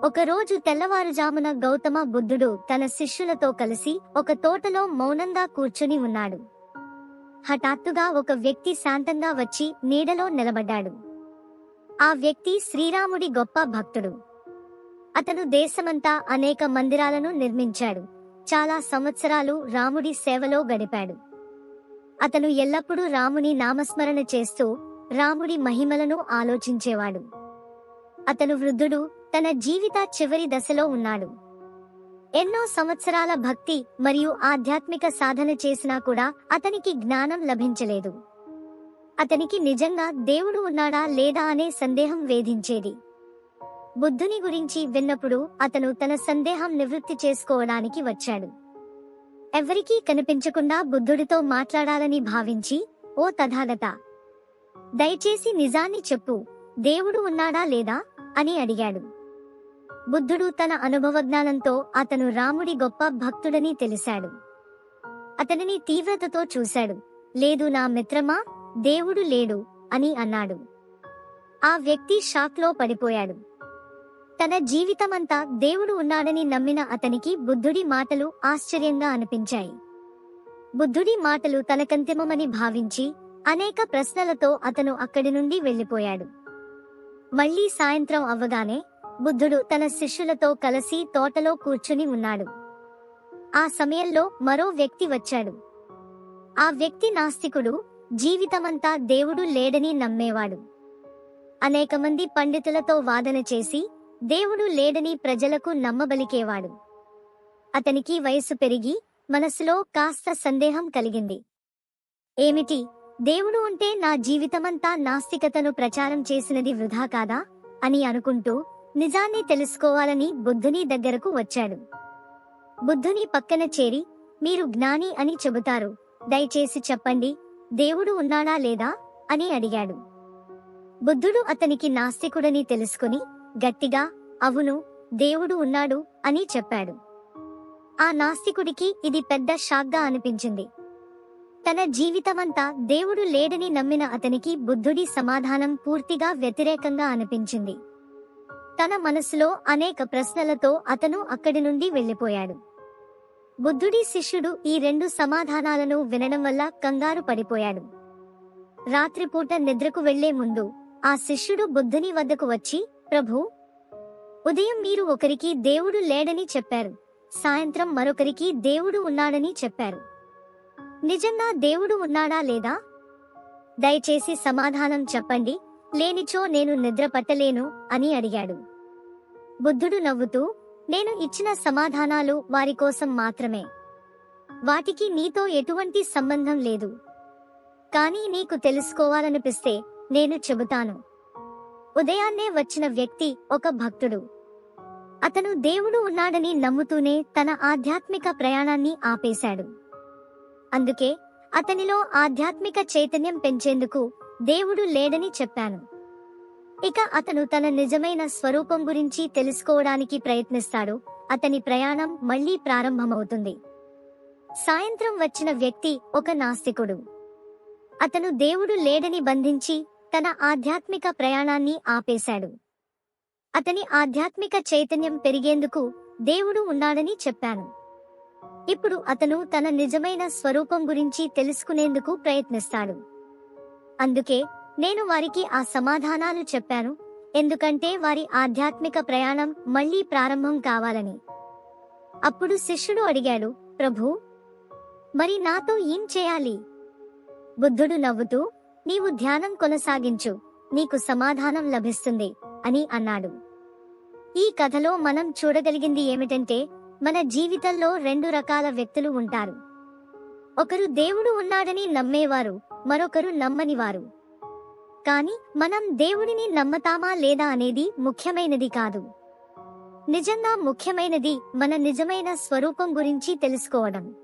ఒకరోజు తెల్లవారుజామున గౌతమ బుద్ధుడు తన శిష్యులతో కలిసి ఒక తోటలో మౌనంగా కూర్చుని ఉన్నాడు. హఠాత్తుగా ఒక వ్యక్తి శాంతంగా వచ్చి నీడలో నిలబడ్డాడు. ఆ వ్యక్తి శ్రీరాముడి గొప్ప భక్తుడు. అతను దేశమంతా అనేక మందిరాలను నిర్మించాడు. చాలా సంవత్సరాలు రాముడి సేవలో గడిపాడు. అతను ఎల్లప్పుడూ రాముని నామస్మరణ చేస్తూ రాముడి మహిమలను ఆలోచించేవాడు. అతను వృద్ధుడు, తన జీవిత చివరి దశలో ఉన్నాడు. ఎన్నో సంవత్సరాల భక్తి మరియు ఆధ్యాత్మిక సాధన చేసినా కూడా అతనికి జ్ఞానం లభించలేదు. అతనికి నిజంగా దేవుడు ఉన్నాడా లేదా అనే సందేహం వేధించేది. బుద్ధుని గురించి విన్నప్పుడు అతను తన సందేహం నివృత్తి చేసుకోవడానికి వచ్చాడు. ఎవరికీ కనిపించకుండా బుద్ధుడితో మాట్లాడాలని భావించి, ఓ తథాగత, దయచేసి నిజాన్ని చెప్పు, దేవుడు ఉన్నాడా లేదా అని అడిగాడు. బుద్ధుడు తన అనుభవజ్ఞానంతో అతను రాముడి గొప్ప భక్తుడని తెలిసాడు. అతనిని తీవ్రతతో చూశాడు. లేదు నా మిత్రమా, దేవుడు లేడు అని అన్నాడు. ఆ వ్యక్తి షాక్లో పడిపోయాడు. తన జీవితమంతా దేవుడు ఉన్నాడని నమ్మిన అతనికి బుద్ధుడి మాటలు ఆశ్చర్యంగా అనిపించాయి. బుద్ధుడి మాటలు తనకంతిమమని భావించి అనేక ప్రశ్నలతో అతను అక్కడి నుండి వెళ్ళిపోయాడు. మళ్లీ సాయంత్రం అవ్వగానే బుద్ధుడు తన శిష్యులతో కలిసి తోటలో కూర్చుని ఉన్నాడు. ఆ సమయంలో మరో వ్యక్తి వచ్చాడు. ఆ వ్యక్తి నాస్తికుడు, జీవితమంతా దేవుడు లేడని నమ్మేవాడు. అనేక మంది పండితులతో వాదన చేసి దేవుడు లేడని ప్రజలకు నమ్మబలికేవాడు. అతనికి వయసు పెరిగి మనసులో కాస్త సందేహం కలిగింది. ఏమిటి, దేవుడు ఉంటే నా జీవితమంతా నాస్తికతను ప్రచారం చేసినది వృధా కాదా అని అనుకుంటూ నిజాన్ని తెలుసుకోవాలని బుద్ధుని దగ్గరకు వచ్చాడు. బుద్ధుని పక్కన చేరి, మీరు జ్ఞాని అని చెబుతారు, దయచేసి చెప్పండి, దేవుడు ఉన్నాడా లేదా అని అడిగాడు. బుద్ధుడు అతనికి నాస్తికుడని తెలుసుకుని గట్టిగా, అవును, దేవుడు ఉన్నాడు అని చెప్పాడు. ఆ నాస్తికుడికి ఇది పెద్ద షాక్గా అనిపించింది. తన జీవితమంతా దేవుడు లేడని నమ్మిన అతనికి బుద్ధుడి సమాధానం పూర్తిగా వ్యతిరేకంగా అనిపించింది. తన మనసులో అనేక ప్రశ్నలతో అతను అక్కడి నుండి వెళ్ళిపోయాడు. బుద్ధుడి శిష్యుడు ఈ రెండు సమాధానాలను వినడం వల్ల కంగారు పడిపోయాడు. రాత్రిపూట నిద్రకు వెళ్లే ముందు ఆ శిష్యుడు బుద్ధుని వద్దకు వచ్చి, ప్రభూ, ఉదయం మీరు ఒకరికి దేవుడు లేడని చెప్పారు, సాయంత్రం మరొకరికి దేవుడు ఉన్నాడని చెప్పారు. నిజంగా దేవుడు ఉన్నాడా లేదా? దయచేసి సమాధానం చెప్పండి, లేనిచో నేను నిద్ర పట్టలేను అని అడిగాడు. బుద్ధుడు నవ్వుతూ, నేను ఇచ్చిన సమాధానాలు వారి కోసం మాత్రమే. వాటికి నీతో ఎటువంటి సంబంధం లేదు. కానీ నీకు తెలుసుకోవాలనిపిస్తే నేను చెబుతాను. ఉదయాన్నే వచ్చిన వ్యక్తి ఒక భక్తుడు. అతను దేవుడు ఉన్నాడని నమ్ముతూనే తన ఆధ్యాత్మిక ప్రయాణాన్ని ఆపేశాడు. అందుకే అతనిలో ఆధ్యాత్మిక చైతన్యం పెంచేందుకు దేవుడు లేడని చెప్పాను. ఇక అతను తన నిజమైన స్వరూపం గురించి తెలుసుకోవడానికి ప్రయత్నిస్తాడు. అతని ప్రయాణం మళ్లీ ప్రారంభమవుతుంది. సాయంత్రం వచ్చిన వ్యక్తి ఒక నాస్తికుడు. అతను దేవుడు లేడని బంధించి తన ఆధ్యాత్మిక ప్రయాణాన్ని ఆపేశాడు. అతని ఆధ్యాత్మిక చైతన్యం పెరిగేందుకు దేవుడు ఉన్నాడని చెప్పాను. ఇప్పుడు అతను తన నిజమైన స్వరూపం గురించి తెలుసుకునేందుకు ప్రయత్నిస్తాడు. అందుకే నేను వారికి ఆ సమాధానాలు చెప్పాను, ఎందుకంటే వారి ఆధ్యాత్మిక ప్రయాణం మళ్లీ ప్రారంభం కావాలని. అప్పుడు శిష్యుడు అడిగాడు, ప్రభూ, మరి నాతో ఏం చేయాలి? బుద్ధుడు నవ్వుతూ, నీవు ధ్యానం కొనసాగించు, నీకు సమాధానం లభిస్తుంది అని అన్నాడు. ఈ కథలో మనం చూడగలిగింది ఏమిటంటే, మన జీవితంలో రెండు రకాల వ్యక్తులు ఉంటారు. ఒకరు దేవుడు ఉన్నాడని నమ్మేవారు, మరొకరు నమ్మనివారు. కానీ మనం దేవుడిని నమ్మతామా లేదా అనేది ముఖ్యమైనది కాదు. నిజంగా ముఖ్యమైనది మన నిజమైన స్వరూపం గురించి తెలుసుకోవడం.